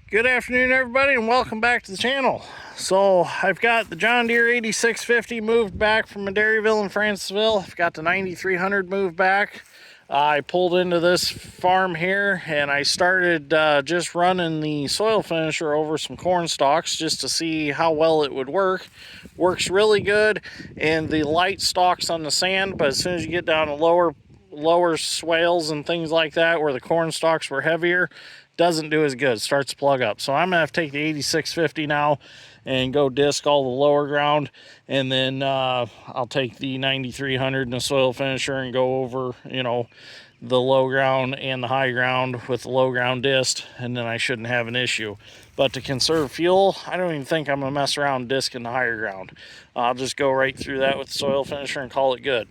Good afternoon, everybody, and welcome back to the channel. So I've got the John Deere 8650 moved back from Dairyville and Francisville. I've got the 9300 moved back. I pulled into this farm here and I started just running the soil finisher over some corn stalks just to see how well it would work. Works really good in the light stalks on the sand, but as soon as you get down to lower swales and things like that where the corn stalks were heavier, doesn't do as good. Starts to plug up. So I'm gonna have to take the 8650 now and go disc all the lower ground, and then I'll take the 9300 and the soil finisher and go over, the low ground and the high ground with the low ground disc, and then I shouldn't have an issue. But to conserve fuel, I don't even think I'm gonna mess around discing the higher ground. I'll just go right through that with the soil finisher and call it good.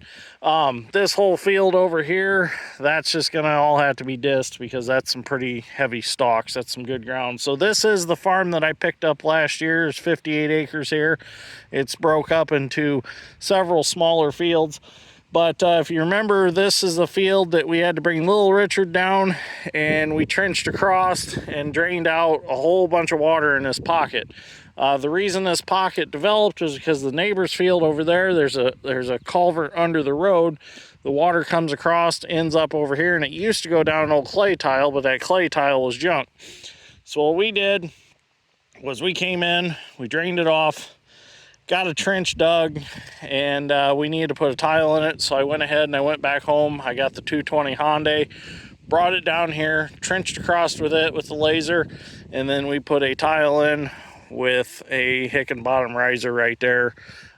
This whole field over here, that's just gonna all have to be disced because that's some pretty heavy stalks. That's some good ground. So this is the farm that I picked up last year. There's 58 acres here. It's broke up into several smaller fields. But if you remember, this is the field that we had to bring Little Richard down, and we trenched across and drained out a whole bunch of water in this pocket. The reason this pocket developed was because the neighbor's field over there, there's a culvert under the road. The water comes across, ends up over here, and it used to go down an old clay tile, but that clay tile was junk. So what we did was we came in, we drained it off, got a trench dug, and we needed to put a tile in it. So I went ahead and I went back home. I got the 220 Hyundai, brought it down here, trenched across with it with the laser, and then we put a tile in with a Hickenbottom riser right there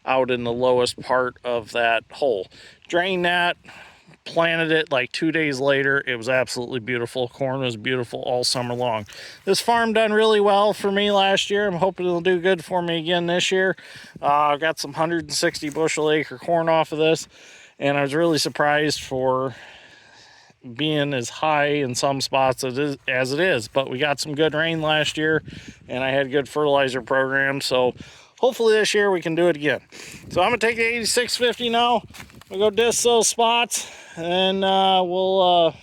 out in the lowest part of that hole. Drained that, planted it like 2 days later. It was absolutely beautiful. Corn was beautiful all summer long. This farm done really well for me last year. I'm hoping it'll do good for me again this year. I've got some 160 bushel acre corn off of this, and I was really surprised for being as high in some spots as it is. But we got some good rain last year, and I had a good fertilizer program, so hopefully this year we can do it again. So I'm gonna take the 8650 now. We'll go disc those spots, and we'll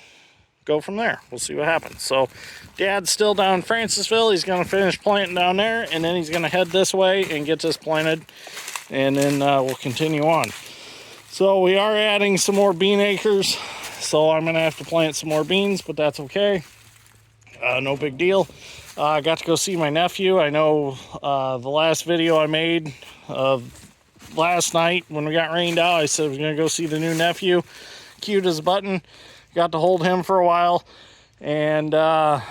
go from there. We'll see what happens. So Dad's still down in Francisville. He's gonna finish planting down there, and then he's gonna head this way and get this planted, and then we'll continue on. So we are adding some more bean acres, so I'm gonna have to plant some more beans, but that's okay. No big deal. I got to go see my nephew. I know the last video I made of last night when we got rained out, I said I was gonna go see the new nephew. Cute as a button. Got to hold him for a while, and gonna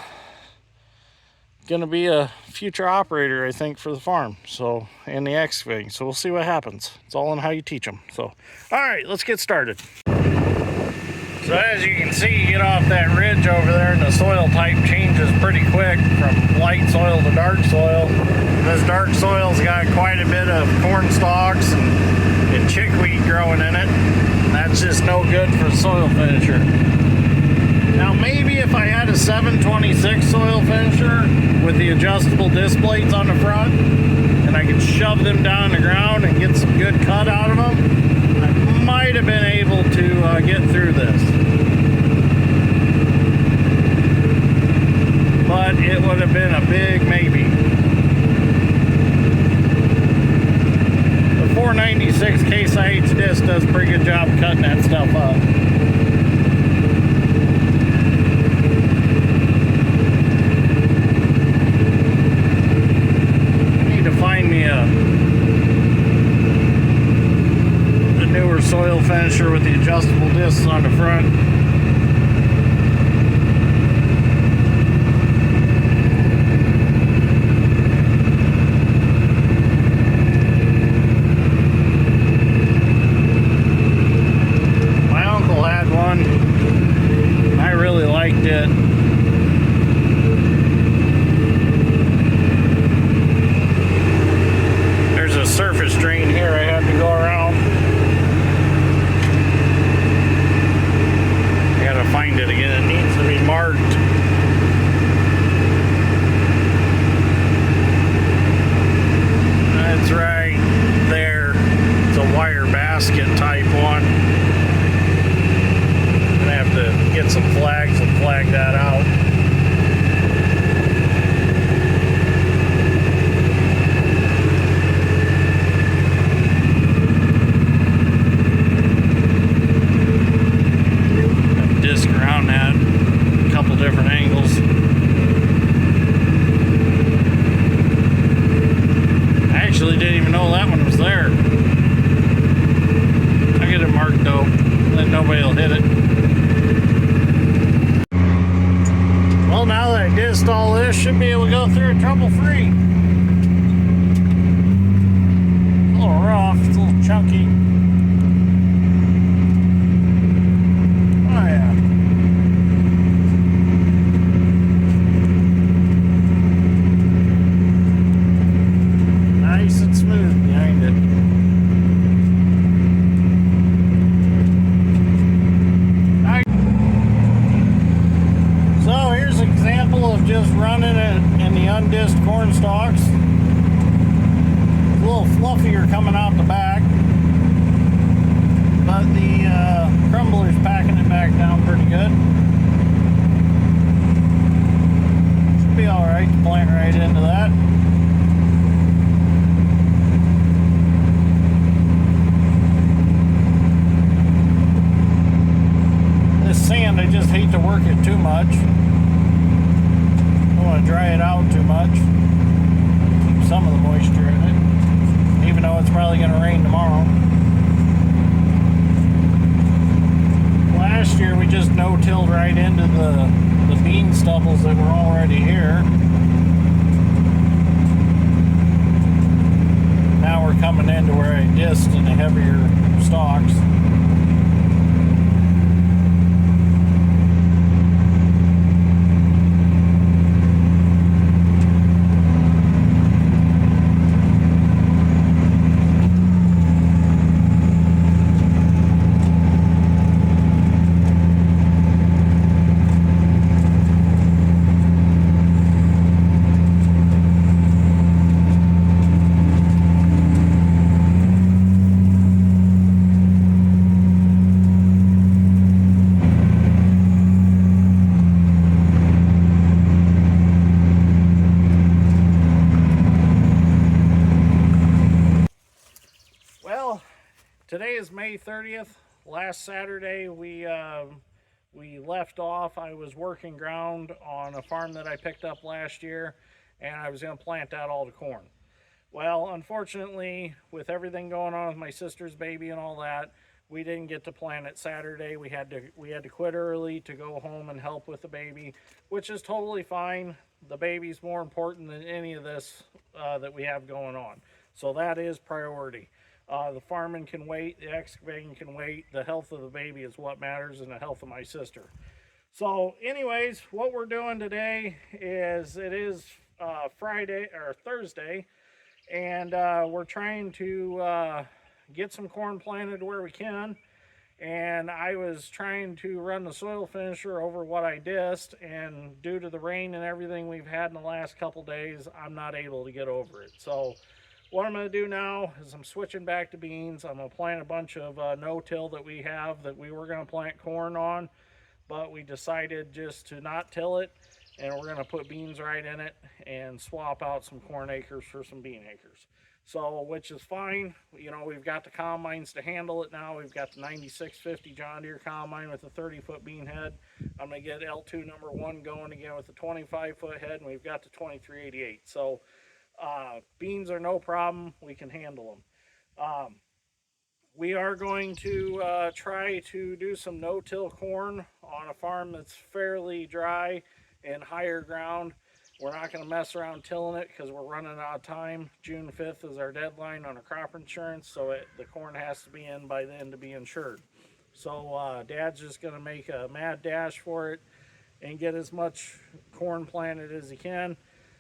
be a future operator, I think, for the farm, so, and the excavating. So we'll see what happens. It's all in how you teach them. So all right, let's get started. So as you can see, you get off that ridge over there and the soil type changes pretty quick from light soil to dark soil. This dark soil's got quite a bit of corn stalks and chickweed growing in it. That's just no good for soil finisher. Now maybe if I had a 726 soil finisher with the adjustable disc plates on the front, and I could shove them down the ground and get some good cut out of them, I might have been able to get through this. But it would have been a big maybe. The 496 Case IH disc does a pretty good job of cutting that stuff up. I need to find me a newer soil finisher with the adjustable discs on the front. My uncle had one. I really liked it. There's a surface drain here I had to go around. dist all this, should be able to go through it trouble-free. A little rough, it's a little chunky. Oh yeah. Nice and smooth behind it. So here's an example of just running it in the undisced corn stalks. It's a little fluffier coming out the back, but the crumbler's packing it back down pretty good. Should be alright to plant right into that. This sand, I just hate to work it too much. Don't want to dry it out too much. Keep some of the moisture in it, even though it's probably going to rain tomorrow. Last year we just no-tilled right into the bean stubbles that were already here. Now we're coming into where I disced in the heavier stalks. Today is May 30th. Last Saturday we left off. I was working ground on a farm that I picked up last year, and I was going to plant that all to corn. Well, unfortunately, with everything going on with my sister's baby and all that, we didn't get to plant it Saturday. We had to quit early to go home and help with the baby, which is totally fine. The baby's more important than any of this that we have going on. So that is priority. The farming can wait, the excavating can wait, the health of the baby is what matters, and the health of my sister. So anyways, what we're doing today is, it is Friday or Thursday, and we're trying to get some corn planted where we can. And I was trying to run the soil finisher over what I disced, and due to the rain and everything we've had in the last couple days, I'm not able to get over it. So what I'm going to do now is I'm switching back to beans. I'm going to plant a bunch of no-till that we have that we were going to plant corn on, but we decided just to not till it, and we're going to put beans right in it and swap out some corn acres for some bean acres. So, which is fine. You know, we've got the combines to handle it now. We've got the 9650 John Deere combine with a 30-foot bean head. I'm going to get L2 number 1 going again with the 25-foot head, and we've got the 2388. So beans are no problem. We can handle them. We are going to try to do some no-till corn on a farm that's fairly dry and higher ground. We're not going to mess around tilling it because we're running out of time. June 5th is our deadline on a crop insurance, so the corn has to be in by then to be insured. So Dad's just going to make a mad dash for it and get as much corn planted as he can.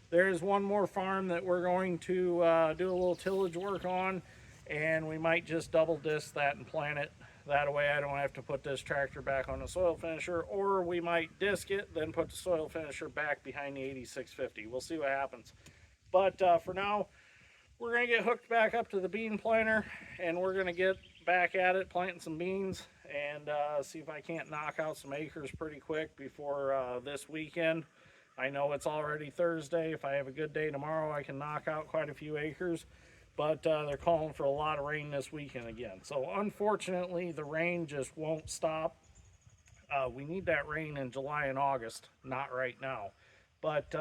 There is one more farm that we're going to do a little tillage work on, and we might just double disc that and plant it. That way I don't have to put this tractor back on the soil finisher, or we might disc it, then put the soil finisher back behind the 8650. We'll see what happens. But for now, we're going to get hooked back up to the bean planter, and we're going to get back at it, planting some beans, and see if I can't knock out some acres pretty quick before this weekend. I know it's already Thursday. If I have a good day tomorrow, I can knock out quite a few acres. But they're calling for a lot of rain this weekend again. So unfortunately, the rain just won't stop. We need that rain in July and August, not right now. But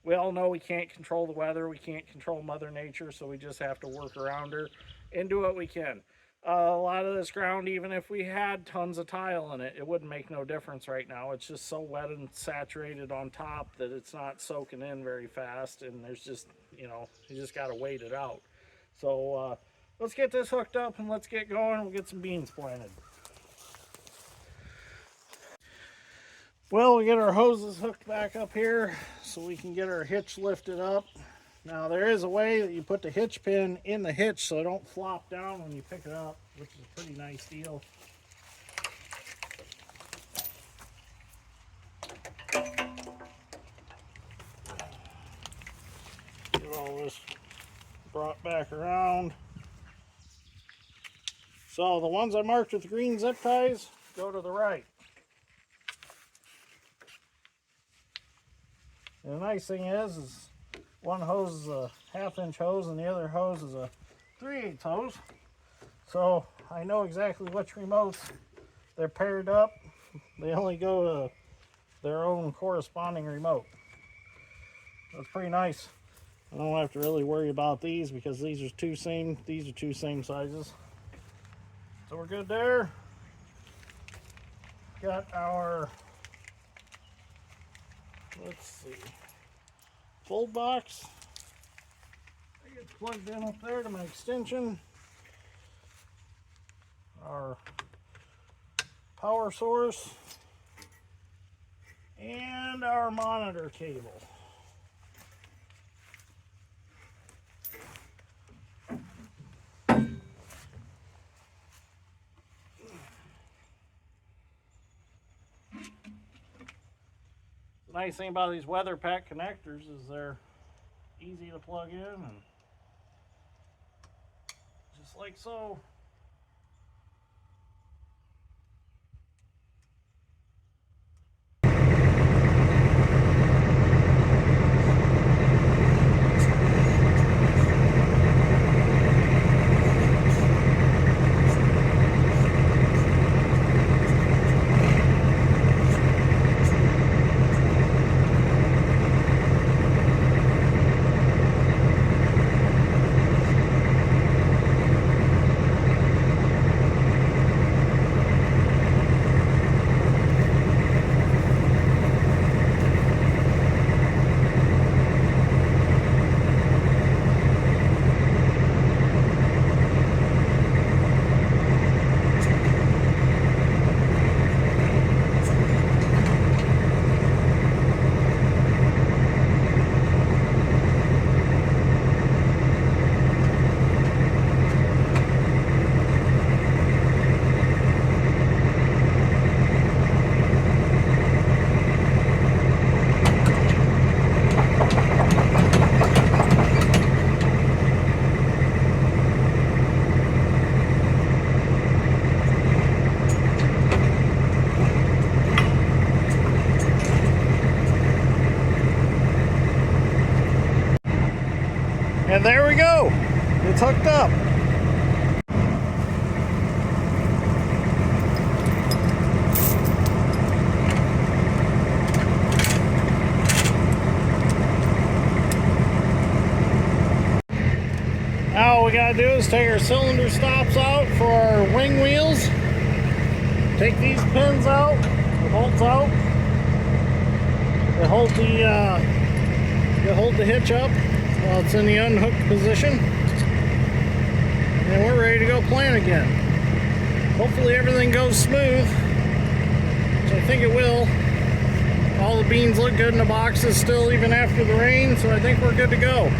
we all know we can't control the weather. We can't control Mother Nature, so we just have to work around her and do what we can. A lot of this ground, even if we had tons of tile in it, it wouldn't make no difference right now. It's just so wet and saturated on top that it's not soaking in very fast, and there's just, you know, you just got to wait it out. So let's get this hooked up and let's get going. We'll get some beans planted. Well, we get our hoses hooked back up here so we can get our hitch lifted up. Now there is a way that you put the hitch pin in the hitch so it don't flop down when you pick it up, which is a pretty nice deal. Get all this brought back around. So the ones I marked with green zip ties go to the right. And the nice thing is one hose is a 1/2-inch hose and the other hose is a 3/8 hose. So I know exactly which remotes they're paired up. They only go to their own corresponding remote. That's pretty nice. I don't have to really worry about these because these are two same sizes. So we're good there. Got our, let's see, fold box. I get plugged in up there to my extension. Our power source and our monitor cable. The nice thing about these WeatherPack connectors is they're easy to plug in, and just like so. And there we go. It's hooked up. Now all we gotta do is take our cylinder stops out for our wing wheels. Take these pins out, the bolts out. They hold the hitch up while it's in the unhooked position. And we're ready to go plant again. Hopefully everything goes smooth, which I think it will. All the beans look good in the boxes still even after the rain, so I think we're good to go.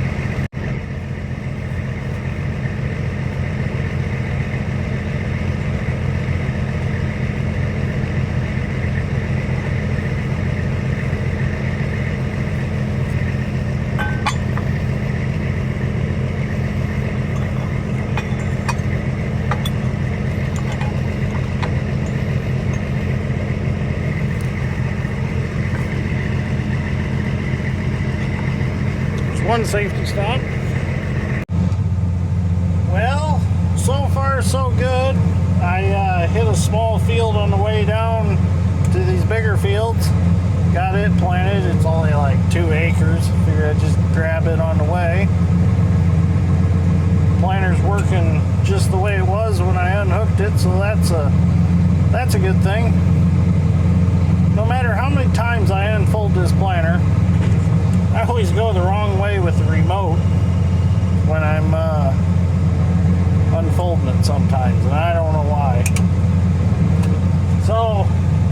One safety stop. Well, so far so good. I hit a small field on the way down to these bigger fields. Got it planted. It's only like 2 acres. Figured I'd just grab it on the way. planter's working just the way it was when I unhooked it, so that's a good thing. No matter how many times I unfold this planter, I always go the wrong way with the remote when I'm unfolding it sometimes, and I don't know why. So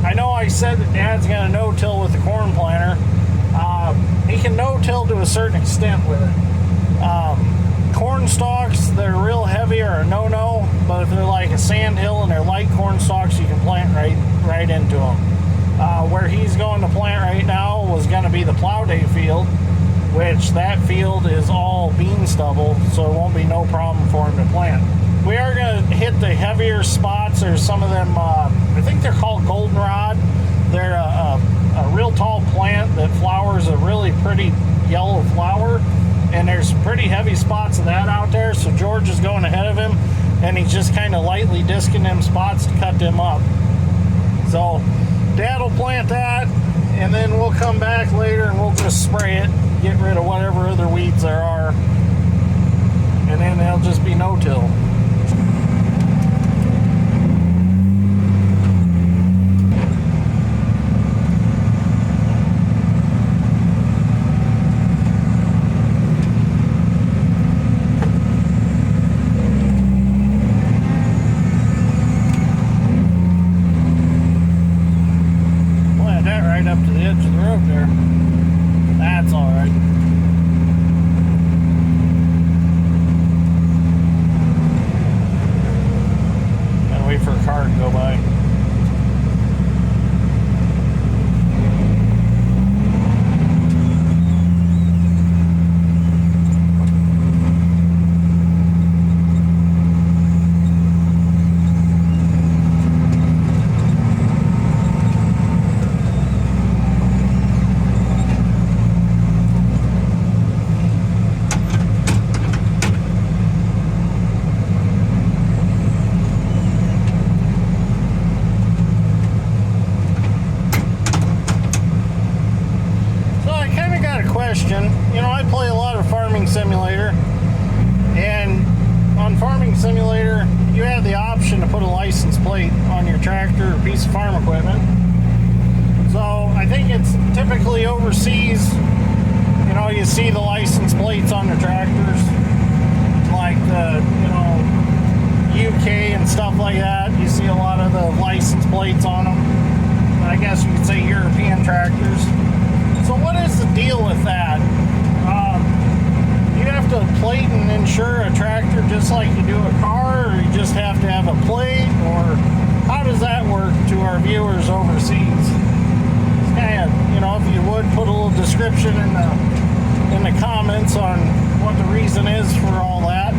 I know I said that Dad's got a no-till with the corn planter. He can no-till to a certain extent with it. Corn stalks that are real heavy are a no-no, but if they're like a sand hill and they're light corn stalks, you can plant right into them. Where he's going to plant right now was going to be the plow day field, which that field is all bean stubble, so it won't be no problem for him to plant. We are going to hit the heavier spots. There's some of them, I think they're called goldenrod. They're a real tall plant that flowers a really pretty yellow flower, and there's pretty heavy spots of that out there, so George is going ahead of him, and he's just kind of lightly disking them spots to cut them up. So Dad will plant that, and then we'll come back later and we'll just spray it, get rid of whatever other weeds there are, and then it'll just be no-till. Up to the edge of the road there. That's all right. Gotta wait for a car to go by. You know, I play a lot of Farming Simulator, and on Farming Simulator you have the option to put a license plate on your tractor or piece of farm equipment. So I think it's typically overseas, you know, you see the license plates on the tractors, like the, you know, UK and stuff like that. You see a lot of the license plates on them. I guess you could say European tractors. So what is the deal with that? You have to plate and insure a tractor just like you do a car, or you just have to have a plate, or how does that work to our viewers overseas? It's kind of, you know, if you would put a little description in the comments on what the reason is for all that.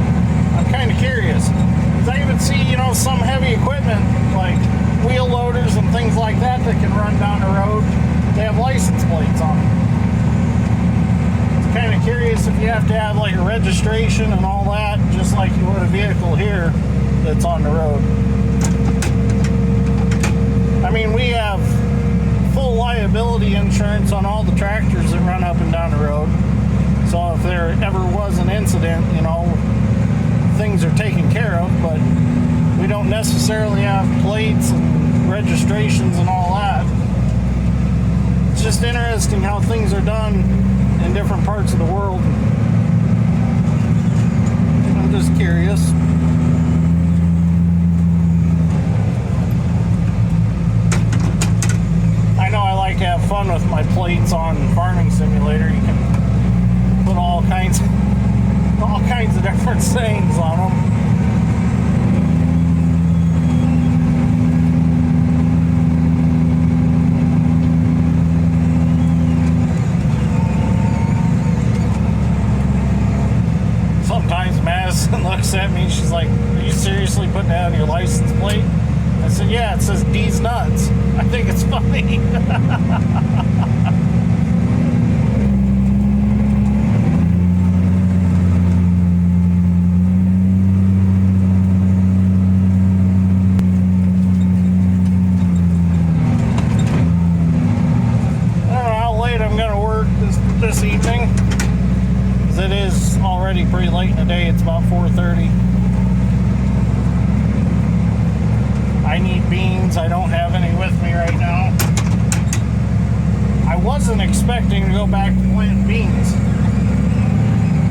I'm kind of curious, because I even see, you know, some heavy equipment like wheel loaders and things like that that can run down the road. They have license plates on them. It's kind of curious if you have to have like a registration and all that, just like you would a vehicle here that's on the road. I mean, we have full liability insurance on all the tractors that run up and down the road. So if there ever was an incident, you know, things are taken care of, but we don't necessarily have plates and registrations and all that. It's just interesting how things are done in different parts of the world. I'm just curious. I know I like to have fun with my plates on Farming Simulator. You can put all kinds of different sayings on them. Sometimes Madison looks at me, she's like, "Are you seriously putting that on your license plate?" I said, "Yeah, it says D's nuts." I think it's funny. I don't know how late I'm going to work this evening. it is already pretty late in the day. It's about 4:30. I need beans. I don't have any with me right now. I wasn't expecting to go back to plant beans.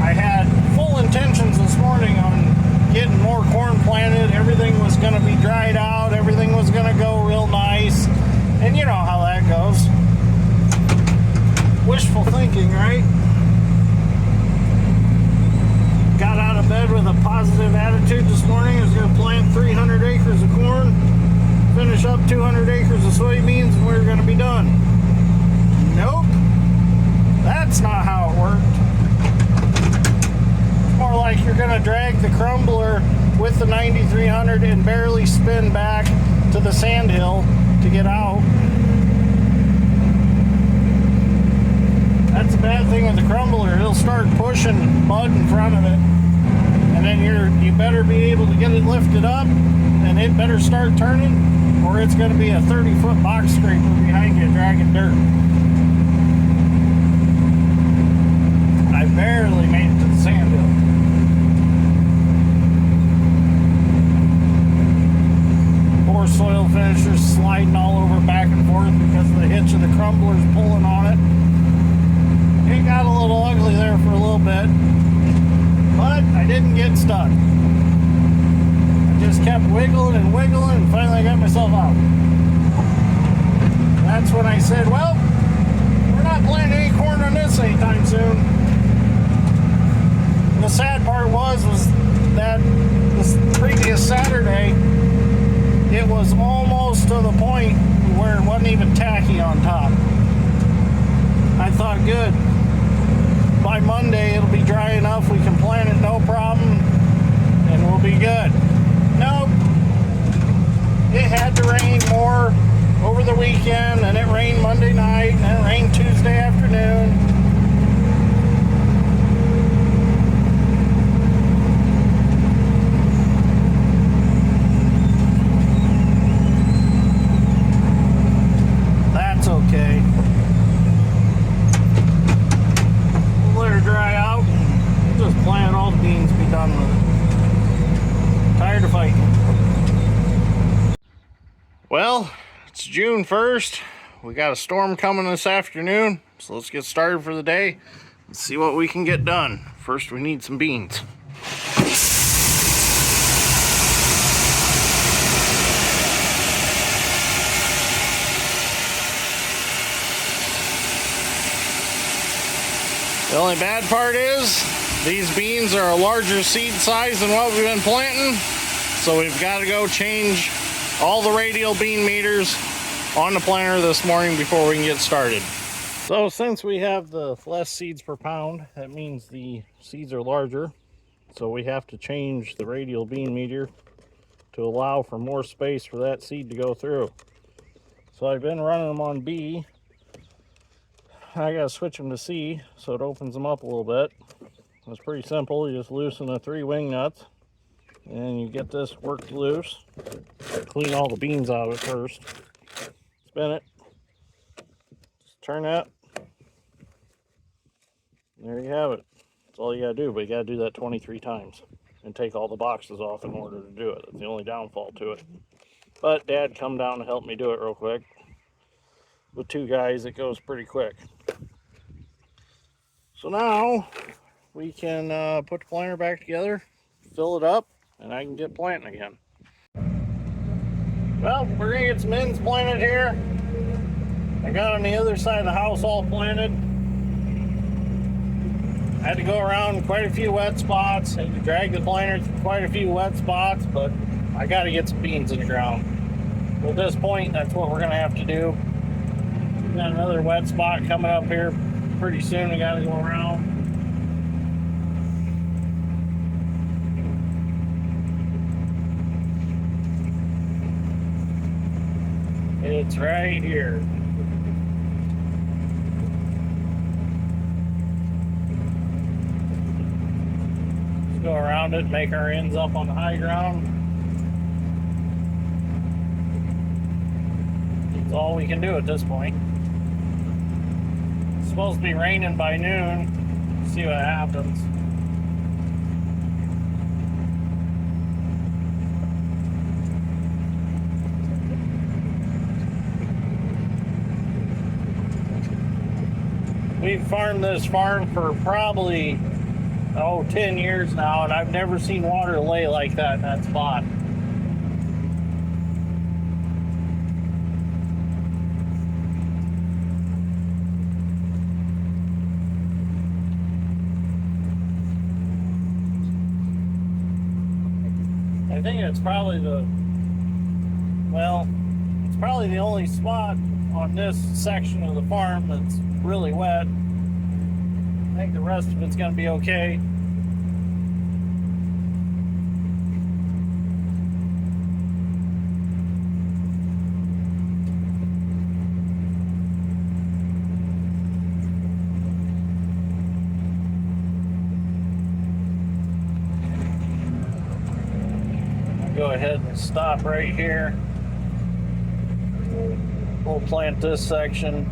I had full intentions this morning on getting more corn planted. Everything was going to be dried out. Everything was going to go real nice. And you know how that goes. Wishful thinking, right? Got out of bed with a positive attitude this morning. I was going to plant 300 acres of corn, finish up 200 acres of soybeans, and we were going to be done. Nope. That's not how it worked. More like you're going to drag the crumbler with the 9300 and barely spin back to the sand hill to get out. That's the bad thing with the crumbler. It'll start pushing mud in front of it. And then you better be able to get it lifted up, and it better start turning, or it's going to be a 30-foot box scraper behind you dragging dirt. I barely made it to the sand hill. Poor soil finisher's sliding all over back and forth because the hitch of the crumbler's pulling on it. It got a little ugly there for a little bit, but I didn't get stuck. I just kept wiggling and wiggling, and finally I got myself out. That's when I said, well, we're not planting any corn on this anytime soon. And the sad part was that this previous Saturday, it was almost to the point where it wasn't even tacky on top. I thought, good. By Monday, it'll be dry enough. We can plant it, no problem, and we'll be good. Nope. It had to rain more over the weekend, and it rained Monday night, and it rained Tuesday afternoon. That's okay. Dry out, just plant all the beans, be done with it. Tired of fighting. Well, it's June 1st. We got a storm coming this afternoon, so let's get started for the day and see what we can get done. First, we need some beans. The only bad part is these beans are a larger seed size than what we've been planting, so we've got to go change all the radial bean meters on the planter this morning before we can get started. So since we have the less seeds per pound, that means the seeds are larger, so we have to change the radial bean meter to allow for more space for that seed to go through. So I've been running them on B. I gotta switch them to C so it opens them up a little bit. It's pretty simple. You just loosen the 3 wing nuts and you get this worked loose. Clean all the beans out of it first. Spin it. Just turn that. There you have it. That's all you gotta do, but you gotta do that 23 times and take all the boxes off in order to do it. That's the only downfall to it. But Dad come down to help me do it real quick. With 2 guys, it goes pretty quick. So now we can put the planter back together, fill it up, and I can get planting again. Well, we're gonna get some ends planted here. I got on the other side of the house all planted. I had to go around quite a few wet spots. I had to drag the planter through quite a few wet spots, but I got to get some beans in the ground. At this point, that's what we're gonna have to do. We got another wet spot coming up here pretty soon. We got to go around. It's right here. Let's go around it, make our ends up on the high ground. That's all we can do at this point. It's supposed to be raining by noon. see what happens. We've farmed this farm for probably 10 years now, and I've never seen water lay like that in that spot. I think it's probably it's probably the only spot on this section of the farm that's really wet. I think the rest of it's going to be okay. Go ahead and stop right here. We'll plant this section.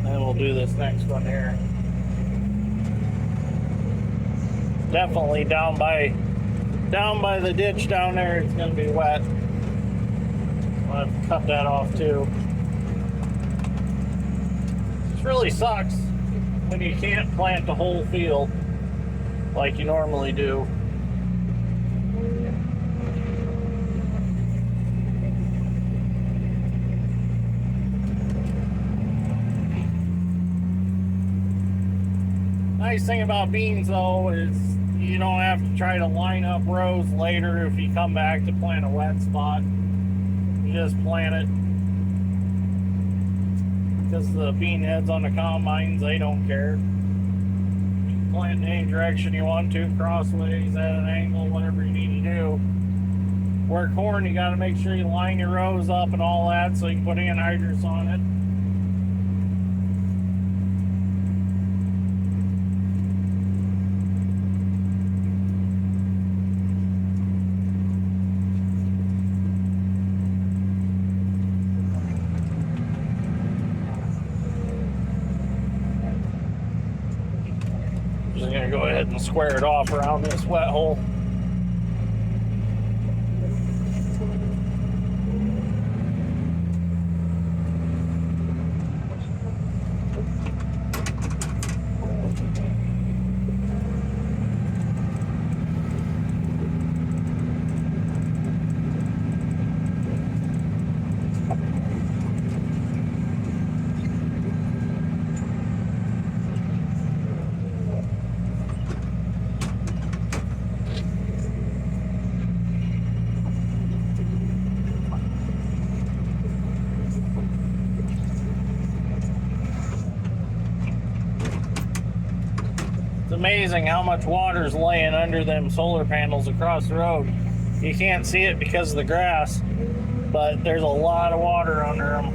Then we'll do this next one here. Definitely down by the ditch down there, it's gonna be wet. I'll have to cut that off too. This really sucks when you can't plant the whole field like you normally do. Nice thing about beans though is you don't have to try to line up rows later if you come back to plant a wet spot. You just plant it. Because the bean heads on the combines, they don't care. You can plant in any direction you want to, crossways, at an angle, whatever you need to do. Where corn, you got to make sure you line your rows up and all that so you can put anhydrous on it. Just gonna go ahead and square it off around this wet hole. It's amazing how much water's laying under them solar panels across the road. You can't see it because of the grass, but there's a lot of water under them.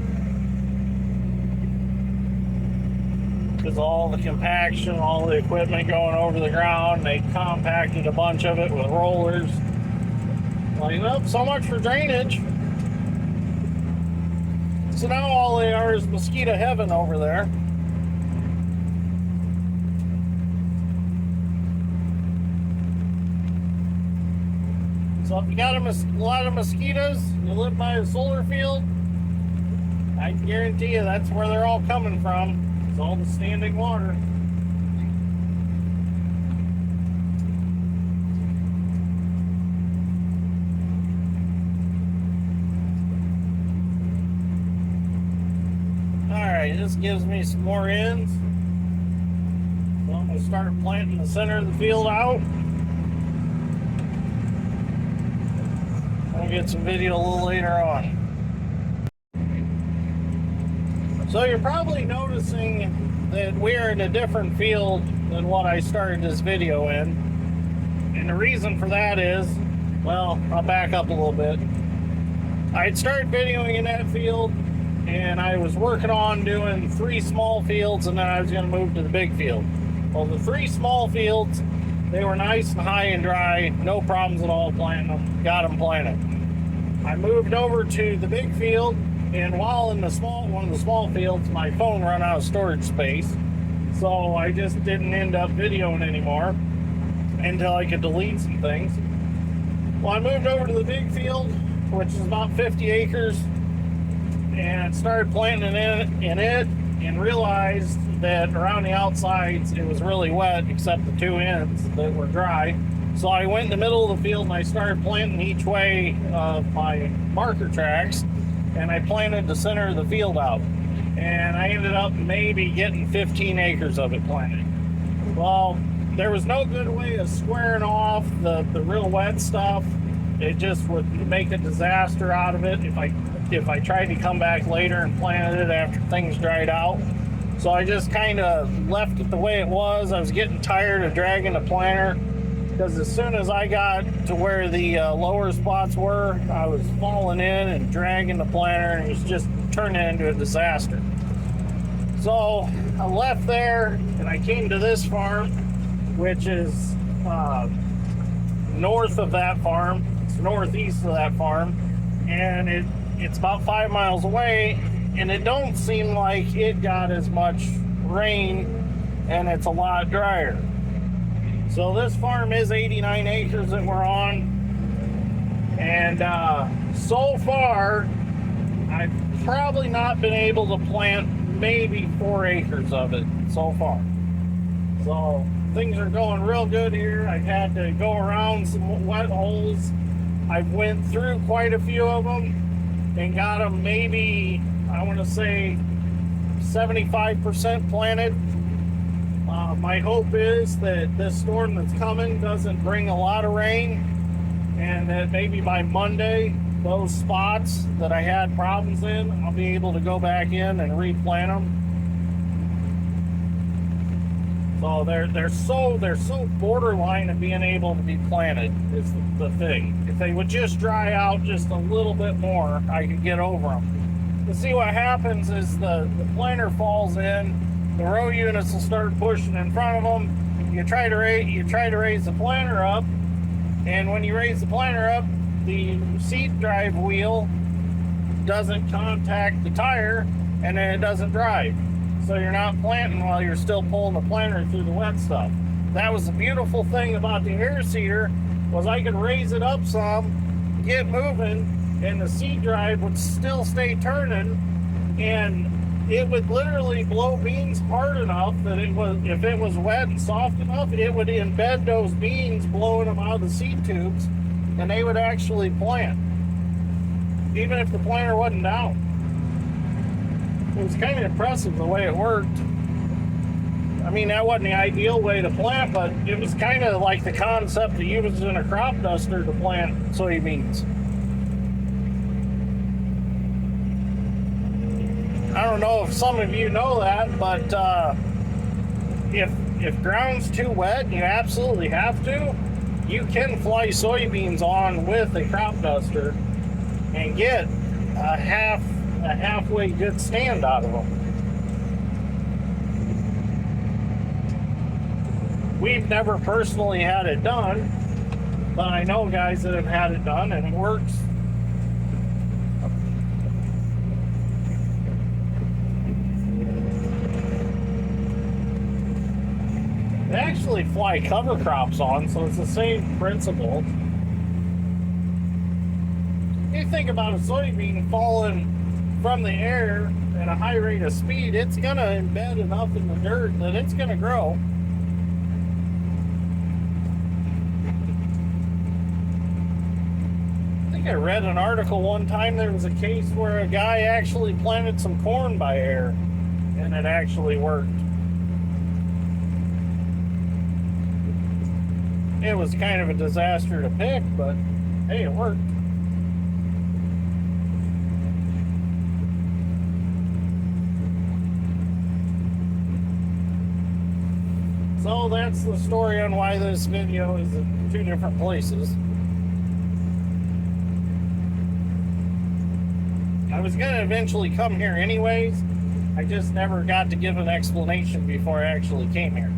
Because all the compaction, all the equipment going over the ground, they compacted a bunch of it with rollers. Like, well, so much for drainage. So now all they are is mosquito heaven over there. So if you got a lot of mosquitoes, you live by a solar field, I can guarantee you that's where they're all coming from. It's all the standing water. Alright, this gives me some more ends. So I'm going to start planting the center of the field out. I'll get some video a little later on. So you're probably noticing that we're in a different field than what I started this video in. And the reason for that is, well, I'll back up a little bit. I'd started videoing in that field and I was working on doing 3 small fields and then I was going to move to the big field. Well, the 3 small fields, they were nice and high and dry, no problems at all planting them, got them planted. I moved over to the big field And while in one of the small fields, my phone ran out of storage space. So I just didn't end up videoing anymore until I could delete some things. Well, I moved over to the big field, which is about 50 acres, and started planting in it, and realized that around the outsides it was really wet except the two ends that were dry. So I went in the middle of the field and I started planting each way of my marker tracks, and I planted the center of the field out. And I ended up maybe getting 15 acres of it planted. Well, there was no good way of squaring off the real wet stuff. It just would make a disaster out of it if I tried to come back later and plant it after things dried out. So I just kind of left it the way it was. I was getting tired of dragging the planter, because as soon as I got to where the lower spots were, I was falling in and dragging the planter, and it was just turning into a disaster. So I left there and I came to this farm, which is north of that farm. It's northeast of that farm, and it's about 5 miles away, and it don't seem like it got as much rain, and it's a lot drier. So this farm is 89 acres that we're on, and so far I've probably not been able to plant maybe 4 acres of it so far. So things are going real good here. I've had to go around some wet holes. I've went through quite a few of them and got them maybe, I want to say, 75% planted. My hope is that this storm that's coming doesn't bring a lot of rain, and that maybe by Monday, those spots that I had problems in, I'll be able to go back in and replant them. So they're so borderline of being able to be planted is the thing. If they would just dry out just a little bit more, I could get over them. But see, what happens is the planter falls in. The row units will start pushing in front of them. You try to raise the planter up, and when you raise the planter up, the seat drive wheel doesn't contact the tire, and then it doesn't drive. So you're not planting while you're still pulling the planter through the wet stuff. That was the beautiful thing about the air seeder, was I could raise it up some, get moving, and the seed drive would still stay turning, and it would literally blow beans hard enough that if it was wet and soft enough, it would embed those beans, blowing them out of the seed tubes, and they would actually plant, even if the planter wasn't down. It was kind of impressive the way it worked. I mean, that wasn't the ideal way to plant, but it was kind of like the concept of using a crop duster to plant soybeans. I don't know if some of you know that, but if ground's too wet and you absolutely have to, you can fly soybeans on with a crop duster and get a halfway good stand out of them. We've never personally had it done, but I know guys that have had it done, and it works. They actually fly cover crops on, so it's the same principle. You think about a soybean falling from the air at a high rate of speed, it's going to embed enough in the dirt that it's going to grow. I think I read an article one time, there was a case where a guy actually planted some corn by air, and it actually worked. It was kind of a disaster to pick, but hey, it worked. So that's the story on why this video is in two different places. I was going to eventually come here anyways. I just never got to give an explanation before I actually came here.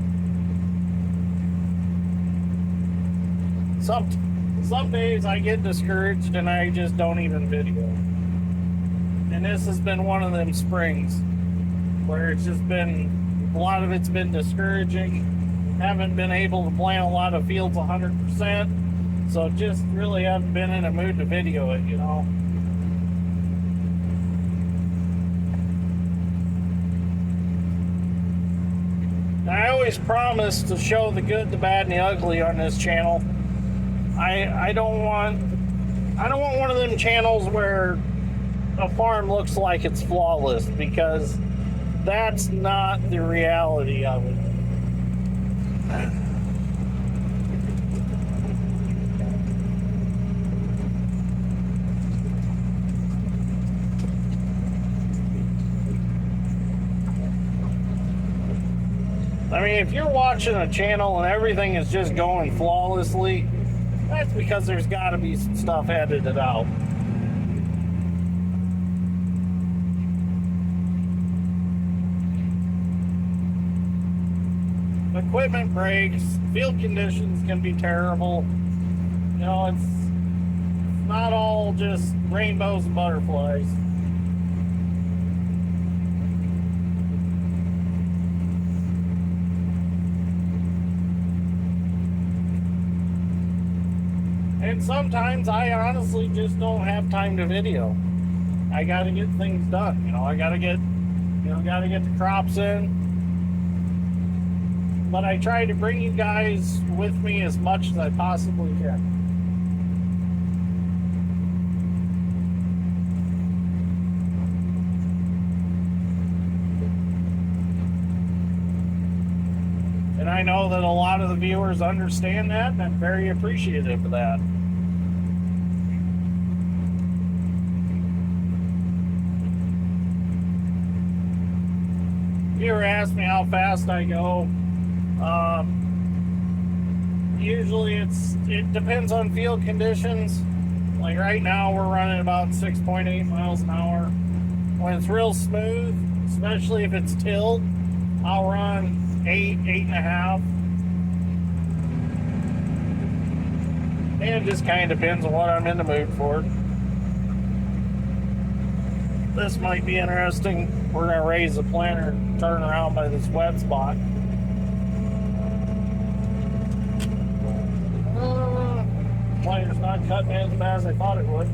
Some days I get discouraged and I just don't even video. And this has been one of them springs where it's just been, a lot of it's been discouraging. Haven't been able to plant a lot of fields 100%. So just really haven't been in a mood to video it, you know. I always promise to show the good, the bad, and the ugly on this channel. I don't want one of them channels where a farm looks like it's flawless, because that's not the reality of it. I mean, if you're watching a channel and everything is just going flawlessly, that's because there's got to be some stuff edited out. Equipment breaks, field conditions can be terrible. You know, it's not all just rainbows and butterflies. And sometimes I honestly just don't have time to video. I gotta get things done, you know, gotta get the crops in. But I try to bring you guys with me as much as I possibly can. And I know that a lot of the viewers understand that, and I'm very appreciative of that. If you ever ask me how fast I go, usually it depends on field conditions. Like right now we're running about 6.8 miles an hour. When it's real smooth, especially if it's tilled, I'll run 8.5. And it just kind of depends on what I'm in the mood for. This might be interesting. We're going to raise the planter and turn around by this wet spot. Planter's not cutting as bad as I thought it would.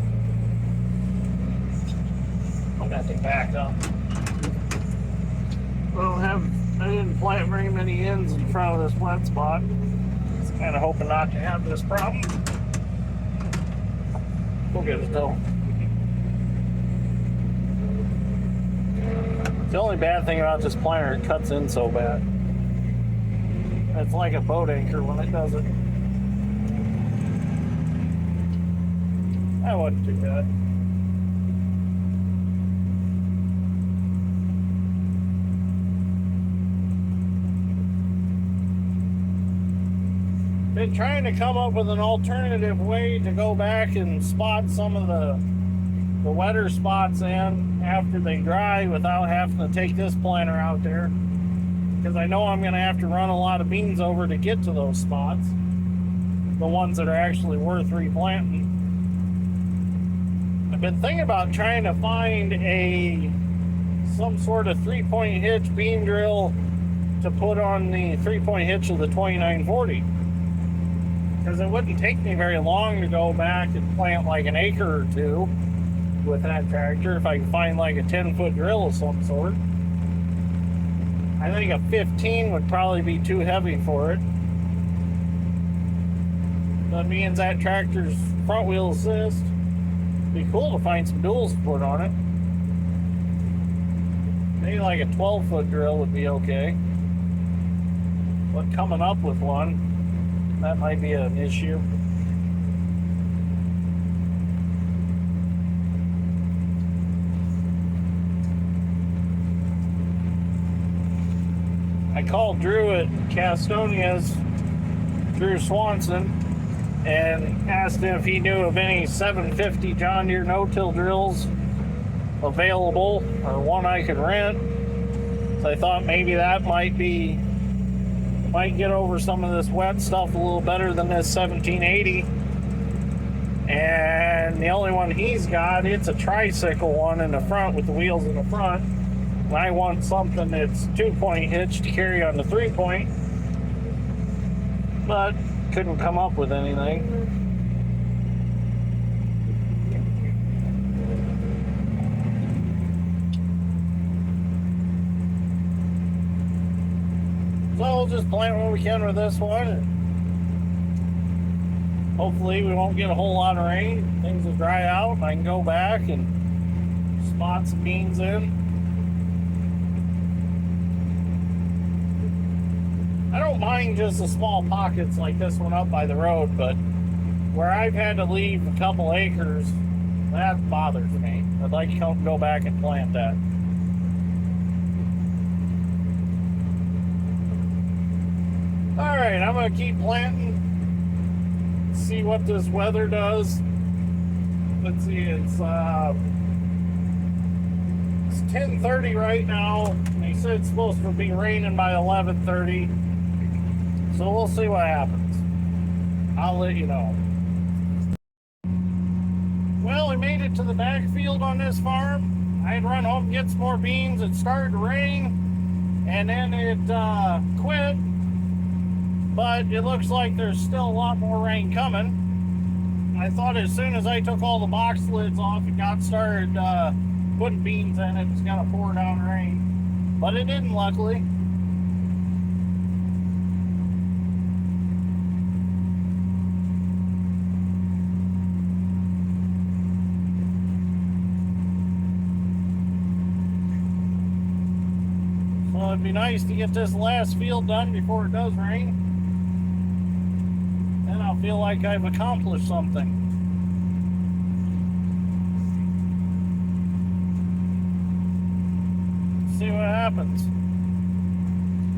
I'll have to back up. I didn't plant very many ends in front of this wet spot. Just kind of hoping not to have this problem. We'll get it though. The only bad thing about this planter, it cuts in so bad. It's like a boat anchor when it does it. That wasn't too bad. Been trying to come up with an alternative way to go back and spot some of the wetter spots in after they dry without having to take this planter out there, because I know I'm going to have to run a lot of beans over to get to those spots, the ones that are actually worth replanting. I've been thinking about trying to find some sort of 3-point hitch bean drill to put on the 3-point hitch of the 2940, because it wouldn't take me very long to go back and plant like an acre or two with that tractor if I can find like a 10-foot drill of some sort. I think a 15 would probably be too heavy for it. That means that tractor's front wheel assist. It'd be cool to find some duals to put on it. Maybe like a 12-foot drill would be okay. But coming up with one, that might be an issue. I called Drew at Castonia's, Drew Swanson, and asked him if he knew of any 750 John Deere no-till drills available, or one I could rent. So I thought maybe that might get over some of this wet stuff a little better than this 1780. And the only one he's got, it's a tricycle one in the front with the wheels in the front. And I want something that's 2-point hitch to carry on the 3-point, but couldn't come up with anything. So we'll just plant what we can with this one. And hopefully we won't get a whole lot of rain. Things will dry out and I can go back and spot some beans in. I don't mind just the small pockets like this one up by the road, but where I've had to leave a couple acres, that bothers me. I'd like to go back and plant that. Alright, I'm going to keep planting. See what this weather does. Let's see, it's 10:30 right now. They said it's supposed to be raining by 11:30. So we'll see what happens. I'll let you know. Well, we made it to the backfield on this farm. I had run home and get some more beans. It started to rain, and then it quit. But it looks like there's still a lot more rain coming. I thought as soon as I took all the box lids off and got started putting beans in, it was going to pour down rain. But it didn't, luckily. So it'd be nice to get this last field done before it does rain. Then I'll feel like I've accomplished something. See what happens.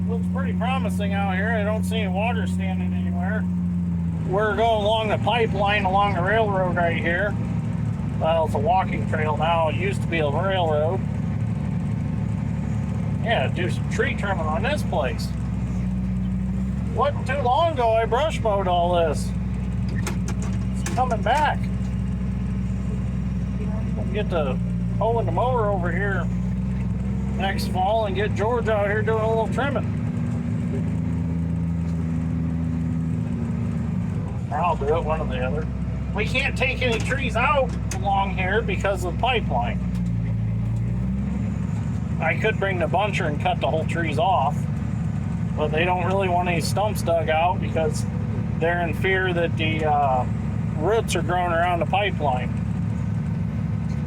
Looks pretty promising out here. I don't see any water standing anywhere. We're going along the pipeline along the railroad right here. Well, it's a walking trail now. It used to be a railroad. Yeah, do some tree trimming on this place. Wasn't too long ago I brush mowed all this. It's coming back. We'll get to pulling the mower over here next fall and get George out here doing a little trimming. Or I'll do it, one or the other. We can't take any trees out along here because of the pipeline. I could bring the buncher and cut the whole trees off, but they don't really want any stumps dug out because they're in fear that the roots are growing around the pipeline.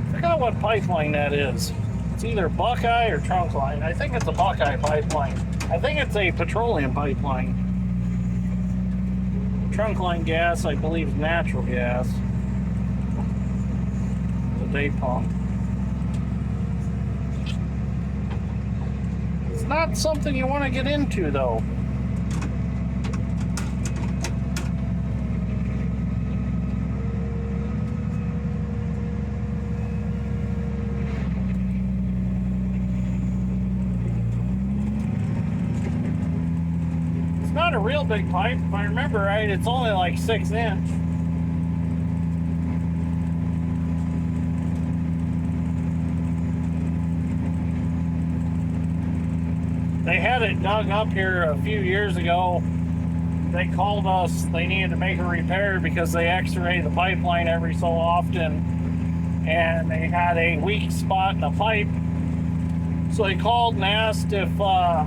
I forgot what pipeline that is. It's either Buckeye or Trunkline. I think it's a Buckeye pipeline. I think it's a petroleum pipeline. Trunkline gas, I believe, is natural gas. The day pump. It's not something you want to get into, though. It's not a real big pipe. If I remember right, it's only like 6 inch. They had it dug up here a few years ago. They called us. They needed to make a repair because they x-ray the pipeline every so often, and they had a weak spot in the pipe. So they called and asked if, well,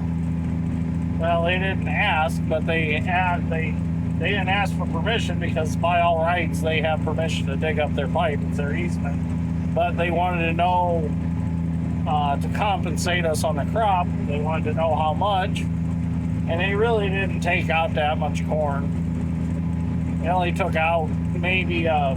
they didn't ask, but they didn't ask for permission because by all rights they have permission to dig up their pipe. It's their easement. But they wanted to know, to compensate us on the crop, they wanted to know how much, and they really didn't take out that much corn. They only took out maybe a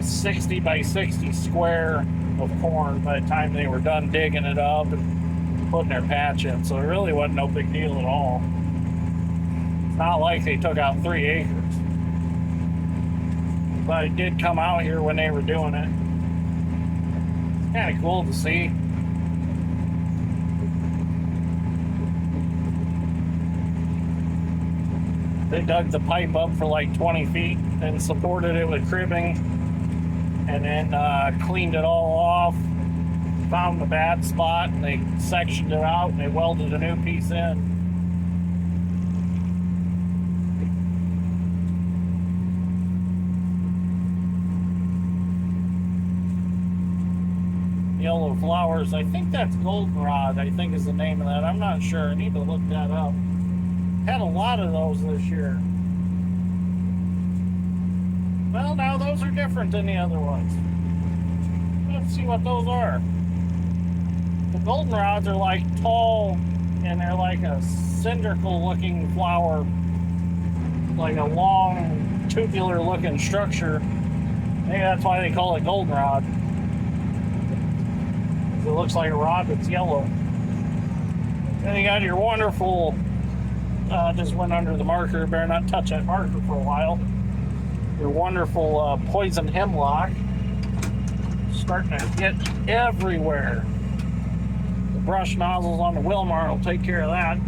60 by 60 square of corn by the time they were done digging it up and putting their patch in, so it really wasn't no big deal at all. It's not like they took out 3 acres, but it did come out here when they were doing it. Kind of cool to see. They dug the pipe up for like 20 feet and supported it with cribbing, and then cleaned it all off, found the bad spot, and they sectioned it out and they welded a new piece in. Yellow flowers, I think that's goldenrod, I think is the name of that. I'm not sure, I need to look that up. Had a lot of those this year. Well, now those are different than the other ones. Let's see what those are. The goldenrods are like tall, and they're like a cylindrical looking flower, like a long tubular looking structure. Maybe that's why they call it goldenrod. It looks like a rod that's yellow. Then you got your wonderful, just went under the marker, better not touch that marker for a while. Your wonderful poison hemlock. Starting to get everywhere. The brush nozzles on the Wilmar will take care of that.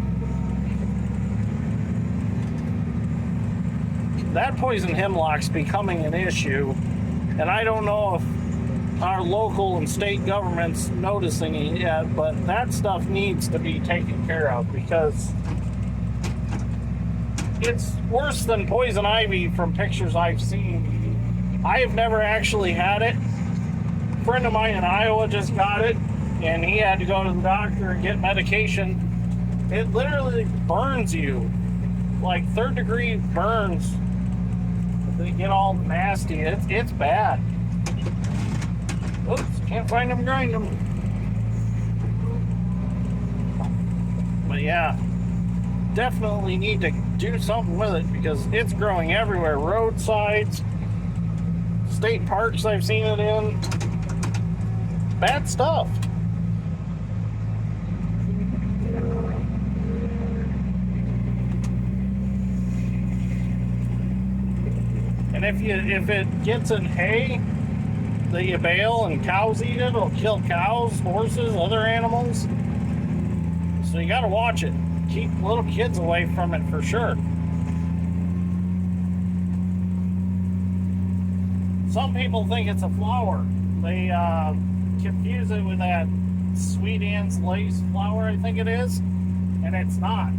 That poison hemlock's becoming an issue, and I don't know if our local and state government's noticing it yet, but that stuff needs to be taken care of because it's worse than poison ivy from pictures I've seen. I have never actually had it. A friend of mine in Iowa just got it, and he had to go to the doctor and get medication. It literally burns you, like 3rd degree burns. They get all nasty. It's bad. Oops, can't find them, grind them. But yeah, definitely need to do something with it because it's growing everywhere. Roadsides, state parks I've seen it in. Bad stuff. And if it gets in hay that you bale and cows eat it, it'll kill cows, horses, other animals. So you gotta watch it. Keep little kids away from it for sure. Some people think it's a flower. They confuse it with that Sweet Anne's lace flower, I think it is, and it's not.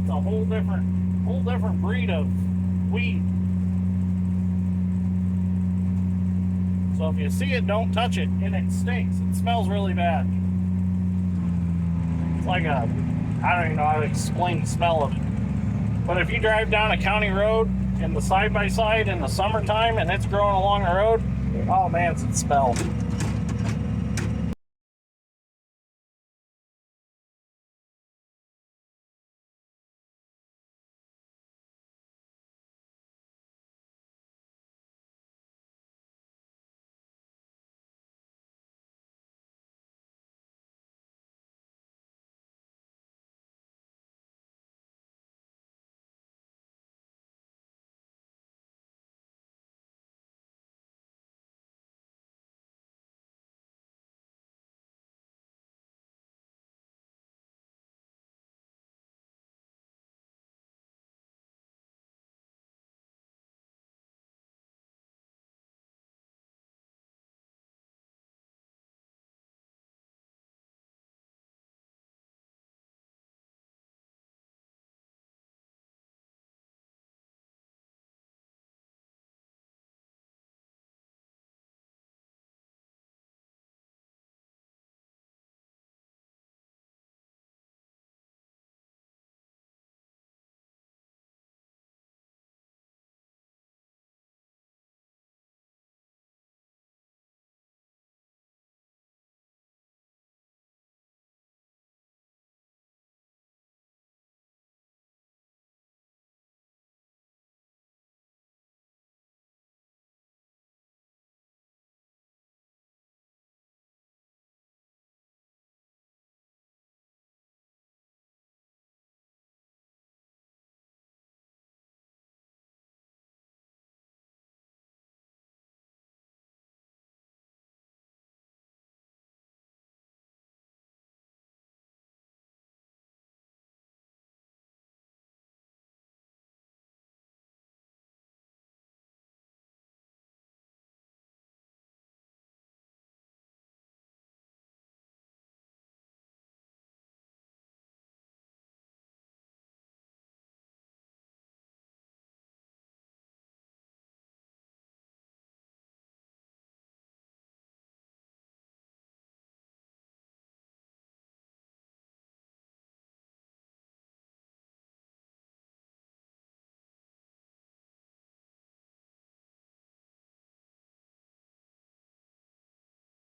It's a whole different breed of weed. So if you see it, don't touch it, and it stinks. It smells really bad. It's like I don't even know how to explain the smell of it. But if you drive down a county road in the side-by-side in the summertime and it's growing along the road, oh man, it's a smell.